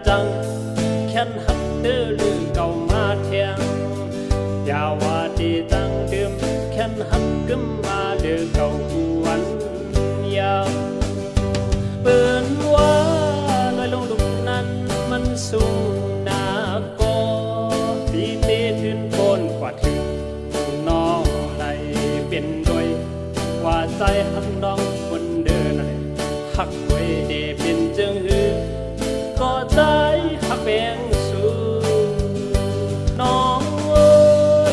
จังแค่นหักเดือลือเก่ามาเทียงอย่าว่าดีจังเดิมแค่นหักกึมมาเดือเก่าวันยาวเปินว่าลอยลงลุกนั้นมันสูงหน้าก็ปีเตขึ้นบนกว่าถึงน้องไหลเป็นด้วยว่าใจหักน้องคนเดินไหนหักไว้เดเป็นจึงหือก็ใจหักแบงสูน้องเอ้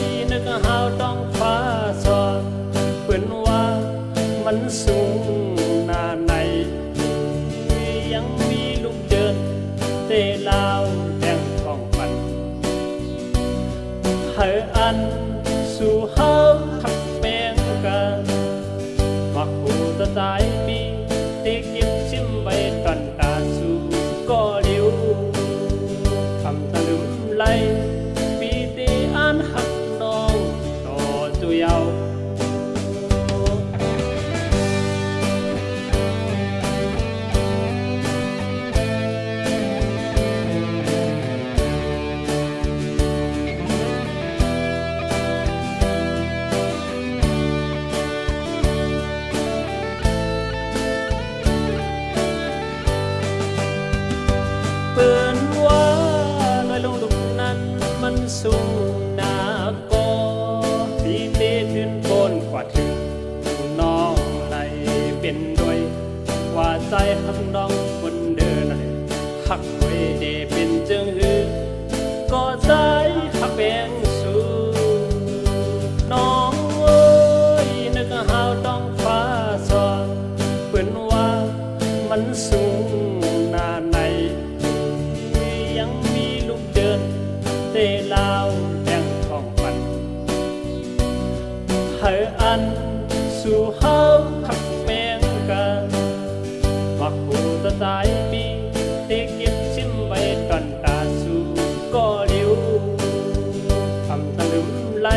ยนึกหาวต้องฟ้าสอนเปินว่ามันสูงหน้าไหนยังมีลูกเดินเตะลาวแดงทองปันเฮอันสู่เฮาหักแบงกันมักหูตะใจปีเตะเก็บชิมใบตันตาสู่ก็เดียวทำตะลึมไหลปีเตะอันหักน้องต่อจุยเอาเปินว่าลอยลงลุกนั้นมันสูงหน้าก็ปีเตขึ้นบนกว่าถึงน้องไหลเป็นด้วยว่าใจหักน้องคนเดินไหนหักไว้เดเป็นจึงหือก็ใจหักแบงสูน้องเอ้ยนึกหาวต้องฟ้าสอนเปินว่ามันสูงหน้าไหนยังมีลูกเดินเตะลาวแดงทองปันเฮอันสู่เฮาหักแมงกันมักหูตะใจปีเตะเก็บชิมใบตันตาสู่ก็เดียวทำตะลึมไหล